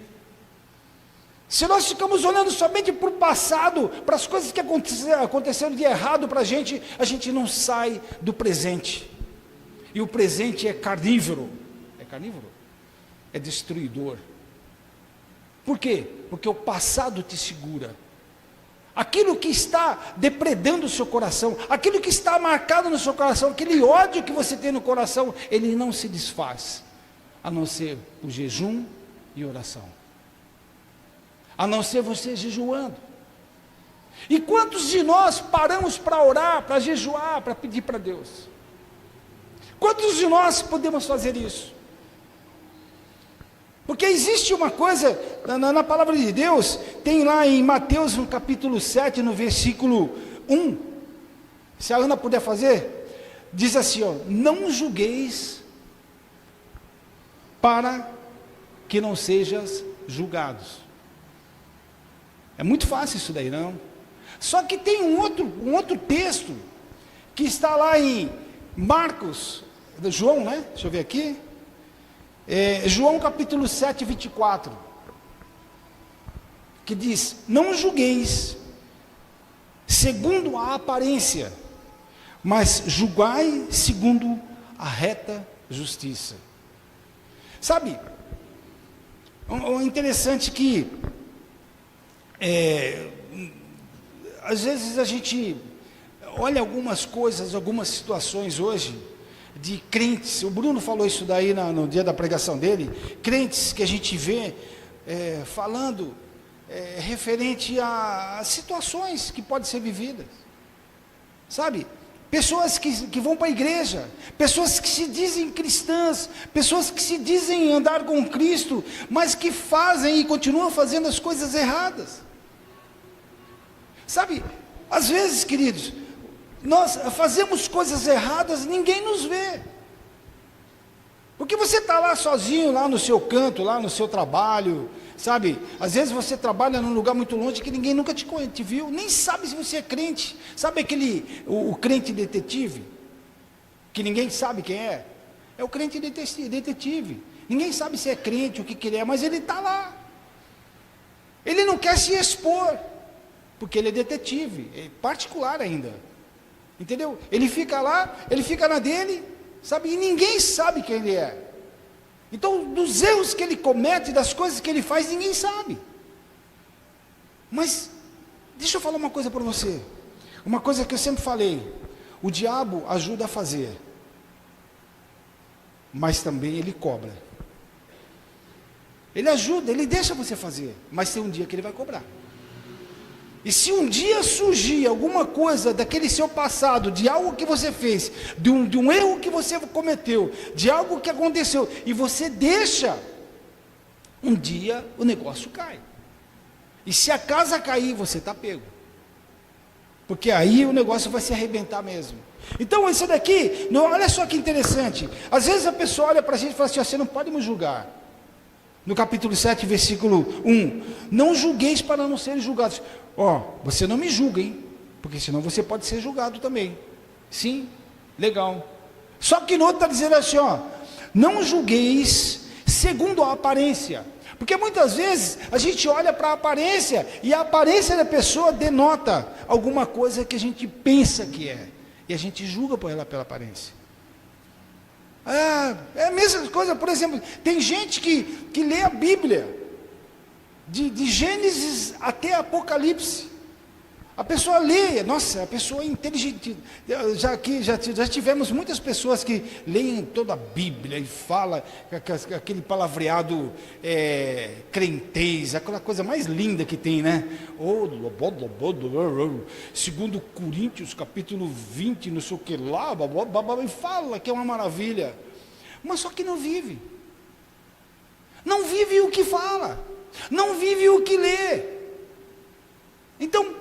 Se nós ficamos olhando somente para o passado, para as coisas que aconteceram de errado para a gente não sai do presente. E o presente é carnívoro. É carnívoro? É destruidor. Por quê? Porque o passado te segura. Aquilo que está depredando o seu coração, aquilo que está marcado no seu coração, aquele ódio que você tem no coração, ele não se desfaz, a não ser o jejum e oração. A não ser você jejuando. E quantos de nós paramos para orar, para jejuar, para pedir para Deus? Quantos de nós podemos fazer isso? Porque existe uma coisa, na palavra de Deus, tem lá em Mateus, no capítulo 7, no versículo 1, se a Ana puder fazer, diz assim, ó, não julgueis para que não sejas julgados. É muito fácil isso daí, não? Só que tem um outro texto, que está lá em Marcos, João, né? Deixa eu ver aqui. João capítulo 7, 24. Que diz, não julgueis segundo a aparência, mas julgai segundo a reta justiça. Sabe, o interessante que, às vezes a gente olha algumas coisas, algumas situações hoje, de crentes, o Bruno falou isso daí no dia da pregação dele, crentes que a gente vê falando referente a situações que podem ser vividas, sabe? Pessoas que vão para a igreja, pessoas que se dizem cristãs, pessoas que se dizem andar com Cristo, mas que fazem e continuam fazendo as coisas erradas. Sabe, às vezes, queridos, nós fazemos coisas erradas, ninguém nos vê. Porque você está lá sozinho, lá no seu canto, lá no seu trabalho, sabe? Às vezes você trabalha num lugar muito longe que ninguém nunca te viu, nem sabe se você é crente. Sabe o crente detetive? Que ninguém sabe quem é? É o crente detetive. Ninguém sabe se é crente, o que ele é, mas ele está lá. Ele não quer se expor, porque ele é detetive, é particular ainda. Entendeu? Ele fica lá, ele fica na dele, sabe? E ninguém sabe quem ele é. Então, dos erros que ele comete, das coisas que ele faz, ninguém sabe. Mas, deixa eu falar uma coisa para você. Uma coisa que eu sempre falei. O diabo ajuda a fazer, mas também ele cobra. Ele ajuda, ele deixa você fazer, mas tem um dia que ele vai cobrar. E se um dia surgir alguma coisa daquele seu passado, de algo que você fez, de um erro que você cometeu, de algo que aconteceu, e você deixa, um dia o negócio cai. E se a casa cair, você está pego. Porque aí o negócio vai se arrebentar mesmo. Então isso daqui, olha só que interessante. Às vezes a pessoa olha para a gente e fala assim, você não pode me julgar. No capítulo 7, versículo 1, não julgueis para não serem julgados. Você não me julga, hein? Porque senão você pode ser julgado também. Sim, legal. Só que no outro está dizendo assim, não julgueis segundo a aparência. Porque muitas vezes a gente olha para a aparência e a aparência da pessoa denota alguma coisa que a gente pensa que é. E a gente julga por ela pela aparência. É a mesma coisa, por exemplo, tem gente que lê a Bíblia, de Gênesis até Apocalipse. A pessoa lê, nossa, a pessoa é inteligente. Já tivemos muitas pessoas que leem toda a Bíblia e falam aquele palavreado crentez, aquela coisa mais linda que tem, né? Segundo Coríntios, capítulo 20, não sei o que lá, e fala que é uma maravilha. Mas só que não vive. Não vive o que fala. Não vive o que lê. Então,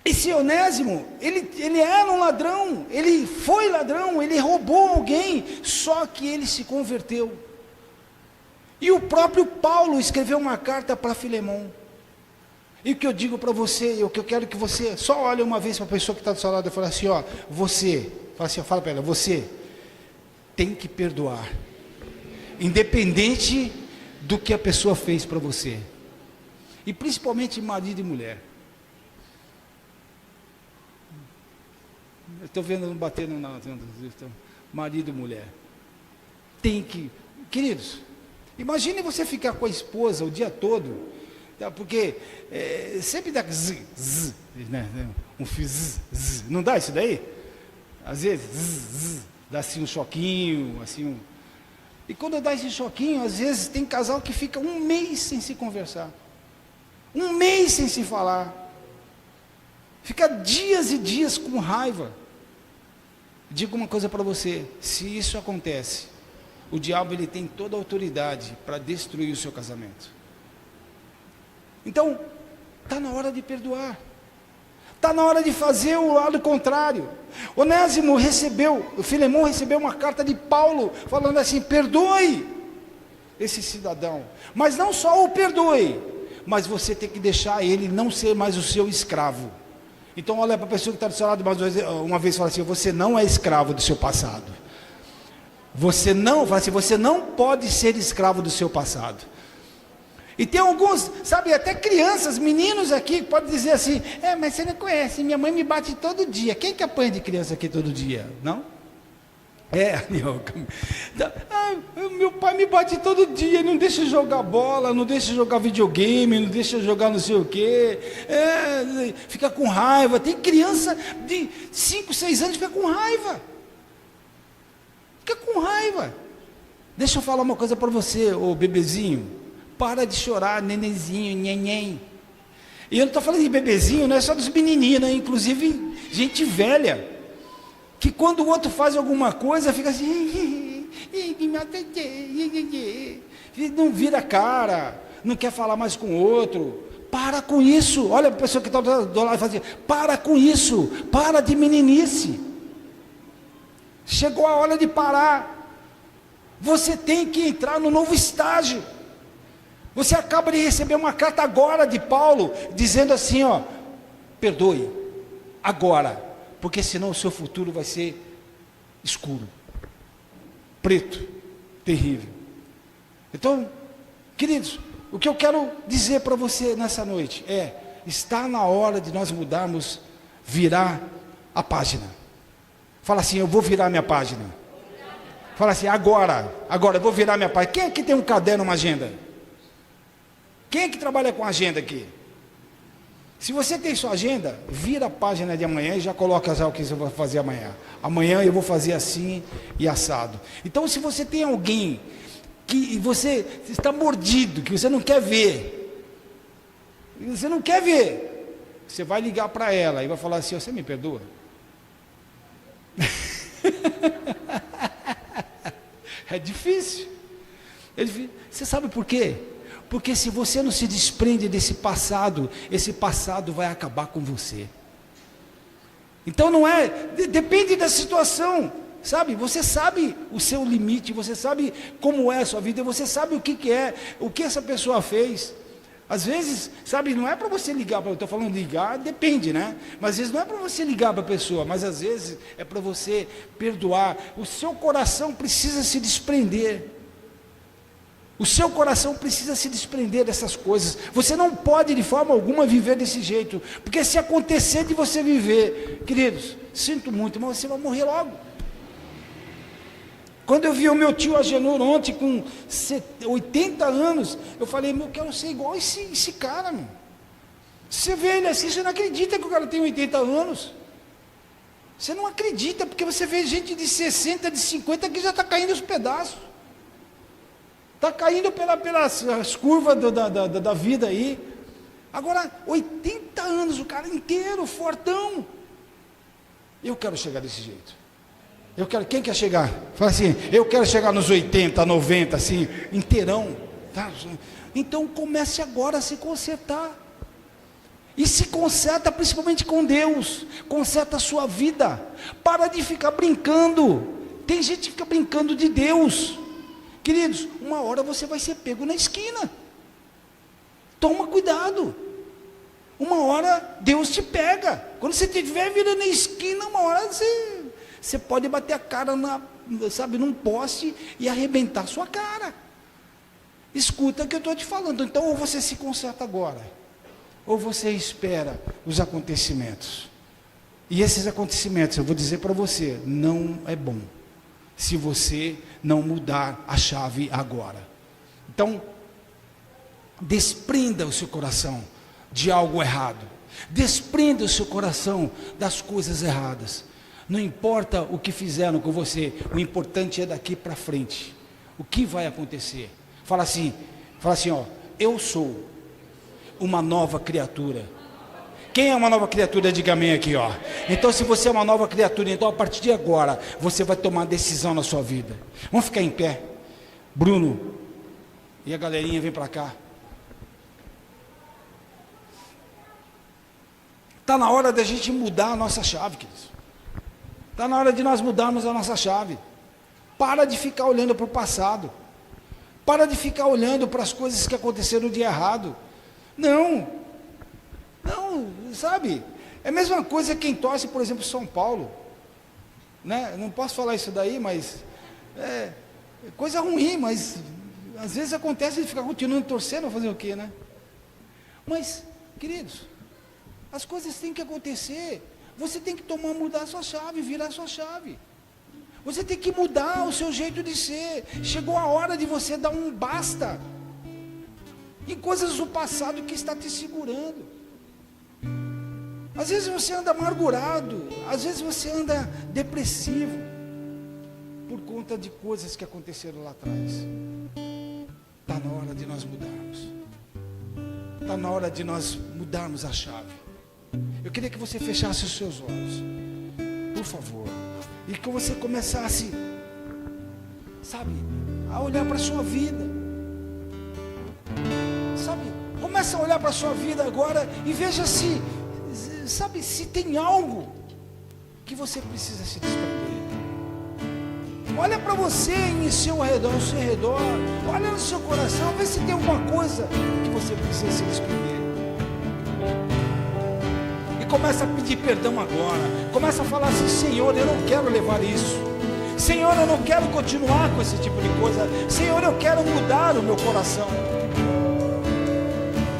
esse Onésimo, ele era um ladrão, ele foi ladrão, ele roubou alguém, só que ele se converteu. E o próprio Paulo escreveu uma carta para Filemão. E o que eu digo para você, o que eu quero que você, só olhe uma vez para a pessoa que está do seu lado e fala assim, fala para ela, você tem que perdoar, independente do que a pessoa fez para você. E principalmente marido e mulher. Eu estou vendo batendo na marido e mulher. Tem que, queridos, imagine você ficar com a esposa o dia todo, tá? Porque sempre dá zzz, né? Um zzz, não dá isso daí? Às vezes zzz, dá assim um choquinho, assim e quando dá esse choquinho, às vezes tem casal que fica um mês sem se conversar, um mês sem se falar, fica dias e dias com raiva. Digo uma coisa para você, se isso acontece, o diabo ele tem toda a autoridade para destruir o seu casamento. Então, está na hora de perdoar. Está na hora de fazer o lado contrário. Onésimo Filemão recebeu uma carta de Paulo, falando assim: perdoe esse cidadão. Mas não só o perdoe, mas você tem que deixar ele não ser mais o seu escravo. Então olha para a pessoa que está do seu lado, uma vez fala assim: você não é escravo do seu passado. Você não pode ser escravo do seu passado. E tem alguns, sabe, até crianças, meninos aqui, que podem dizer assim: mas você não conhece, minha mãe me bate todo dia. Quem que apanha de criança aqui todo dia? Não? Meu pai me bate todo dia, não deixa jogar bola, não deixa jogar videogame, não deixa jogar não sei o quê, fica com raiva. Tem criança de 5, 6 anos que fica com raiva. Fica com raiva. Deixa eu falar uma coisa para você, ô bebezinho. Para de chorar, nenenzinho, nhenhen. E eu não estou falando de bebezinho, não é só dos menininhos, né? Inclusive gente velha, que quando o outro faz alguma coisa, fica assim, não vira cara, não quer falar mais com o outro. Para com isso. Olha a pessoa que está do lado e fala assim: para com isso, para de meninice. Chegou a hora de parar. Você tem que entrar no novo estágio. Você acaba de receber uma carta agora de Paulo, dizendo assim, perdoe, agora, porque senão o seu futuro vai ser escuro, preto, terrível. Então, queridos, o que eu quero dizer para você nessa noite está na hora de nós mudarmos, virar a página. Fala assim: eu vou virar minha página. Fala assim: agora eu vou virar minha página. Quem aqui tem um caderno, uma agenda? Quem é que trabalha com agenda aqui? Se você tem sua agenda, vira a página de amanhã e já coloca o que você vai fazer amanhã. Amanhã eu vou fazer assim e assado. Então, se você tem alguém que você está mordido, que você não quer ver, você vai ligar para ela e vai falar assim: você me perdoa? É difícil. Você sabe por quê? Porque se você não se desprende desse passado, esse passado vai acabar com você. Então depende da situação, sabe? Você sabe o seu limite, você sabe como é a sua vida, você sabe o que é, o que essa pessoa fez. Às vezes, sabe, não é para você ligar, eu estou falando ligar, depende, né? Mas às vezes não é para você ligar para a pessoa, mas às vezes é para você perdoar. O seu coração precisa se desprender. O seu coração precisa se desprender dessas coisas. Você não pode de forma alguma viver desse jeito, porque se acontecer de você viver, queridos, sinto muito, mas você vai morrer logo. Quando eu vi o meu tio Agenor ontem com 80 anos, eu falei: eu quero ser igual esse cara, meu. Você vê ele assim, você não acredita que o cara tem 80 anos. Você não acredita, porque você vê gente de 60, de 50 que já está caindo aos pedaços. Está caindo pelas curvas da vida aí. Agora, 80 anos, o cara inteiro, fortão. Eu quero chegar desse jeito. Quem quer chegar? Fala assim: eu quero chegar nos 80, 90, assim, inteirão. Tá? Então comece agora a se consertar. E se conserta principalmente com Deus. Conserta a sua vida. Para de ficar brincando. Tem gente que fica brincando de Deus. Queridos, uma hora você vai ser pego na esquina. Toma cuidado. Uma hora Deus te pega. Quando você estiver virando na esquina, uma hora você pode bater a cara num poste e arrebentar a sua cara. Escuta o que eu estou te falando. Então, ou você se conserta agora, ou você espera os acontecimentos. E esses acontecimentos, eu vou dizer para você, não é bom se você não mudar a chave agora. Então, desprenda o seu coração de algo errado. Desprenda o seu coração das coisas erradas. Não importa o que fizeram com você, o importante é daqui para frente. O que vai acontecer? Fala assim, eu sou uma nova criatura. Quem é uma nova criatura? Diga amém aqui, ó. Então, se você é uma nova criatura, então a partir de agora, você vai tomar decisão na sua vida. Vamos ficar em pé. Bruno e a galerinha vem para cá. Está na hora da gente mudar a nossa chave, queridos. Está na hora de nós mudarmos a nossa chave. Para de ficar olhando para o passado. Para de ficar olhando para as coisas que aconteceram de errado. Não, sabe? É a mesma coisa quem torce, por exemplo, São Paulo. Né? Não posso falar isso daí, mas é coisa ruim, mas às vezes acontece de ficar continuando torcendo, fazer o quê, né? Mas, queridos, as coisas têm que acontecer. Você tem que mudar a sua chave, virar a sua chave. Você tem que mudar o seu jeito de ser. Chegou a hora de você dar um basta em coisas do passado que está te segurando. Às vezes você anda amargurado, às vezes você anda depressivo por conta de coisas que aconteceram lá atrás. Está na hora de nós mudarmos. Está na hora de nós mudarmos a chave. Eu queria que você fechasse os seus olhos, por favor, e que você começasse, sabe, a olhar para a sua vida, sabe, começa a olhar para a sua vida agora e veja se, sabe, se tem algo que você precisa se desprender. Olha para você em seu redor, olha no seu coração, vê se tem alguma coisa que você precisa se desprender. Começa a pedir perdão agora. Começa a falar assim: Senhor, eu não quero levar isso. Senhor, eu não quero continuar com esse tipo de coisa. Senhor, eu quero mudar o meu coração.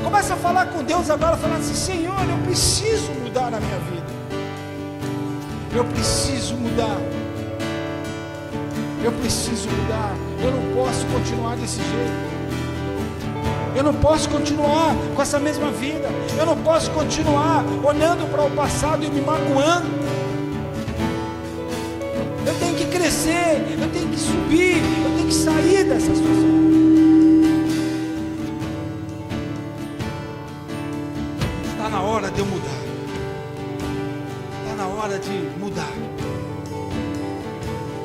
Começa a falar com Deus agora, falando assim: Senhor, eu preciso mudar a minha vida. Eu preciso mudar. Eu preciso mudar. Eu não posso continuar desse jeito. Eu não posso continuar com essa mesma vida. Eu não posso continuar olhando para o passado e me magoando. Eu tenho que crescer, eu tenho que subir, eu tenho que sair dessa situação. Está na hora de eu mudar. Está na hora de mudar.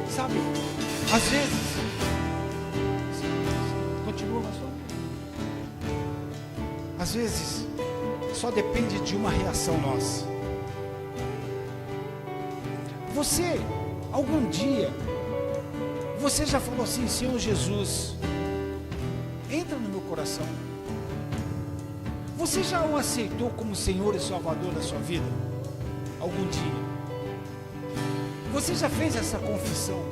Sabe, às vezes, continua na sua. Às vezes, só depende de uma reação nossa. Você, algum dia, você já falou assim: Senhor Jesus, entra no meu coração. Você já o aceitou como Senhor e Salvador da sua vida? Algum dia? Você já fez essa confissão?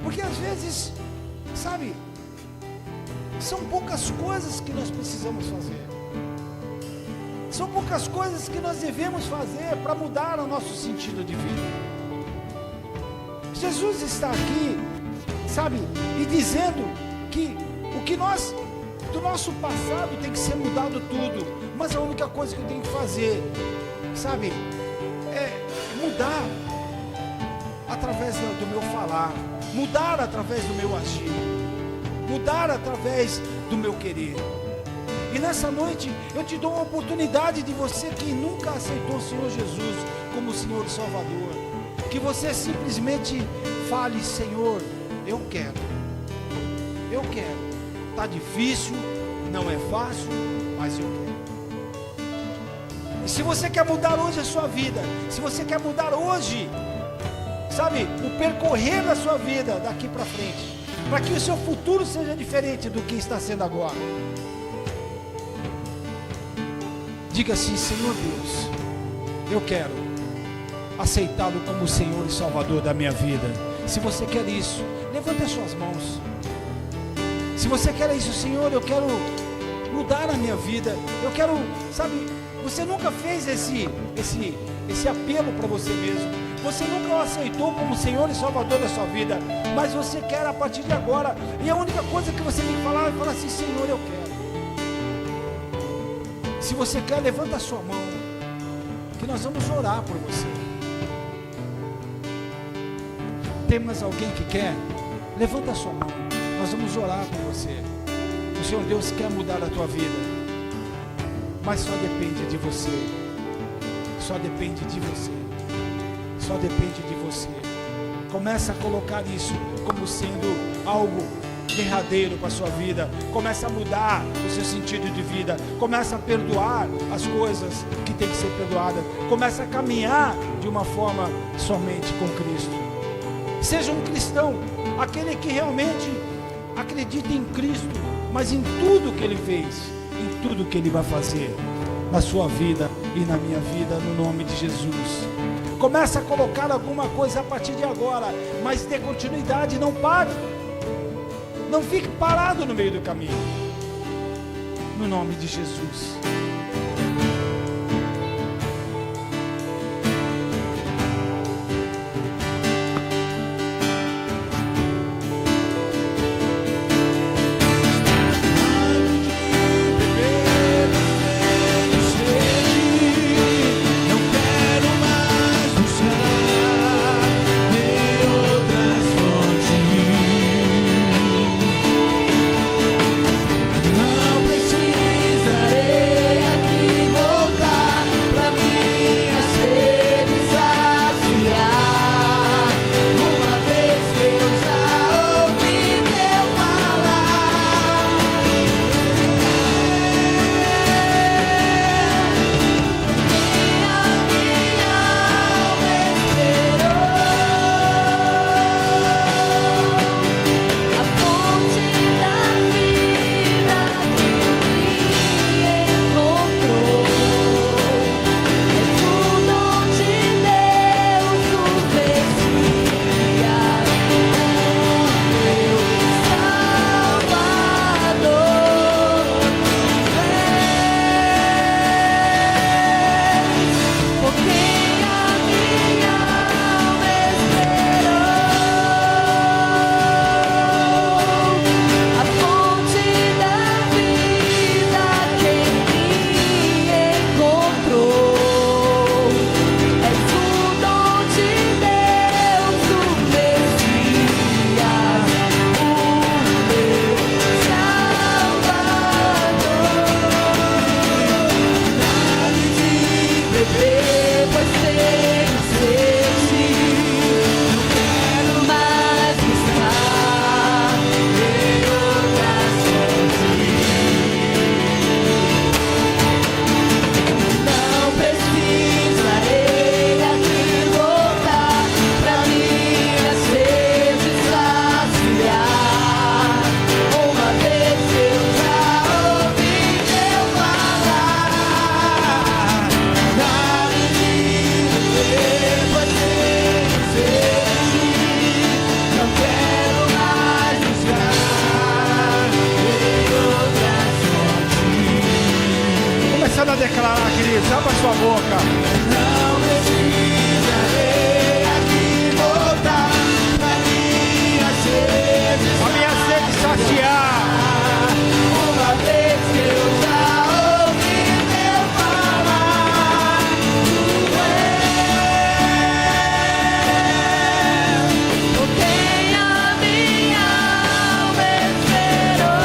Porque às vezes, sabe, são poucas coisas que nós precisamos fazer. São poucas coisas que nós devemos fazer para mudar o nosso sentido de vida. Jesus está aqui, sabe, e dizendo que o que nós, do nosso passado tem que ser mudado tudo, mas a única coisa que eu tenho que fazer, sabe, é mudar através do meu falar, mudar através do meu agir, mudar através do meu querer. E nessa noite eu te dou a oportunidade de você que nunca aceitou o Senhor Jesus como Senhor e Salvador, que você simplesmente fale: Senhor, eu quero, está difícil, não é fácil, mas eu quero. E se você quer mudar hoje a sua vida, se você quer mudar hoje, sabe, o percorrer da sua vida daqui para frente, para que o seu futuro seja diferente do que está sendo agora, diga assim: Senhor Deus, eu quero aceitá-lo como Senhor e Salvador da minha vida. Se você quer isso, levante as suas mãos. Se você quer isso: Senhor, eu quero mudar a minha vida, eu quero, sabe, você nunca fez esse apelo para você mesmo, você nunca o aceitou como Senhor e Salvador da sua vida, mas você quer a partir de agora, e a única coisa que você tem que falar é falar assim: Senhor, eu quero. Se você quer, levanta a sua mão, que nós vamos orar por você. Tem mais alguém que quer? Levanta a sua mão, nós vamos orar por você. O Senhor Deus quer mudar a tua vida, mas só depende de você, só depende de você, só depende de você. Começa a colocar isso como sendo algo derradeiro para a sua vida. Começa a mudar o seu sentido de vida. Começa a perdoar as coisas que tem que ser perdoadas. Começa a caminhar de uma forma somente com Cristo. Seja um cristão, aquele que realmente acredita em Cristo, mas em tudo que Ele fez, em tudo que Ele vai fazer na sua vida e na minha vida, no nome de Jesus. Começa a colocar alguma coisa a partir de agora, mas dê continuidade, não pare. Não fique parado no meio do caminho. No nome de Jesus. A declarar, queridos, abra sua boca. Não precisarei aqui voltar pra minha sede saciar. Uma vez que eu já ouvi teu falar, tu és por quem a minha alma esperou.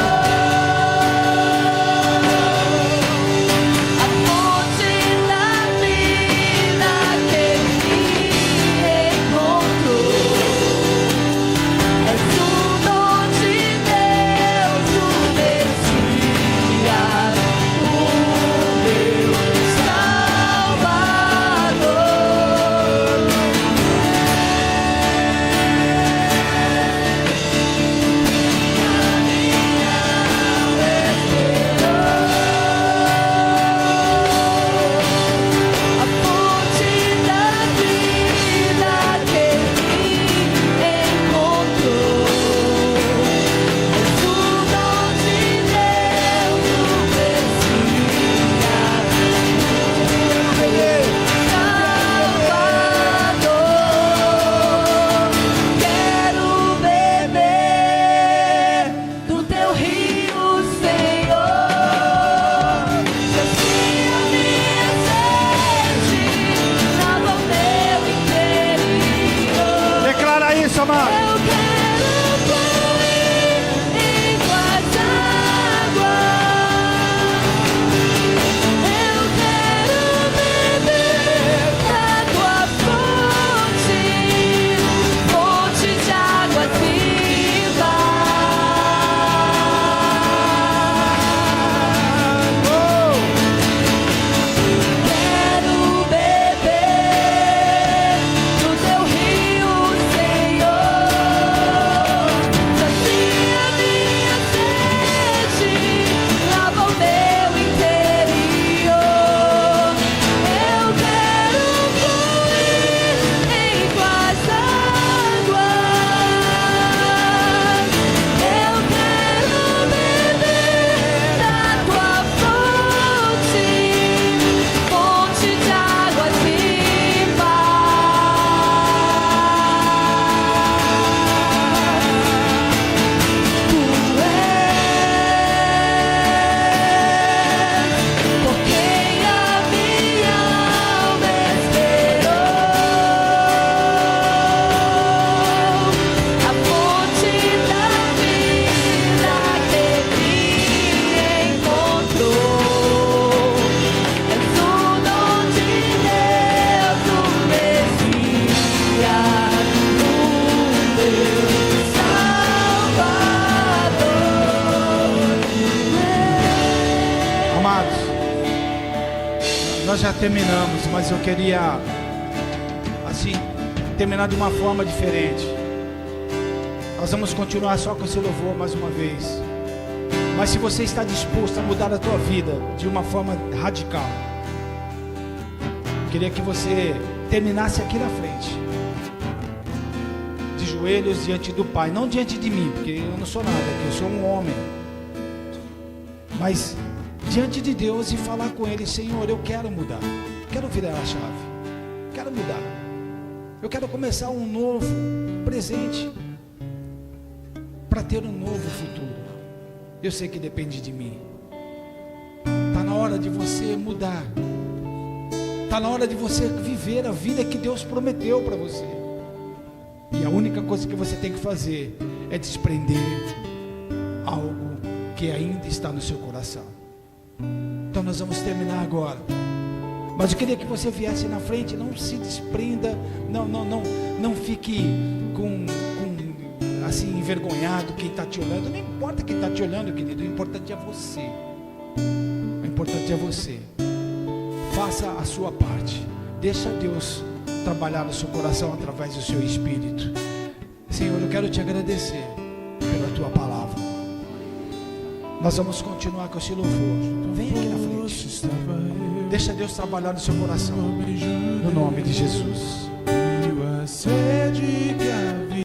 Nós já terminamos, mas eu queria, assim, terminar de uma forma diferente. Nós vamos continuar só com esse louvor mais uma vez. Mas se você está disposto a mudar a tua vida de uma forma radical, eu queria que você terminasse aqui na frente, de joelhos diante do Pai, não diante de mim, porque eu não sou nada aqui, eu sou um homem, mas diante de Deus e falar com Ele: Senhor, eu quero mudar, quero virar a chave, quero mudar, eu quero começar um novo presente, para ter um novo futuro. Eu sei que depende de mim. Está na hora de você mudar. Está na hora de você viver a vida que Deus prometeu para você. E a única coisa que você tem que fazer é desprender algo que ainda está no seu coração. Então nós vamos terminar agora. Mas eu queria que você viesse na frente. Não se desprenda. Não fique assim, envergonhado, quem está te olhando. Não importa quem está te olhando, querido. O importante é você. O importante é você. Faça a sua parte. Deixa Deus trabalhar no seu coração através do seu espírito. Senhor, eu quero te agradecer pela tua palavra. Nós vamos continuar com esse louvor. Então vem aqui na frente. Deixa Deus trabalhar no seu coração. No nome de Jesus.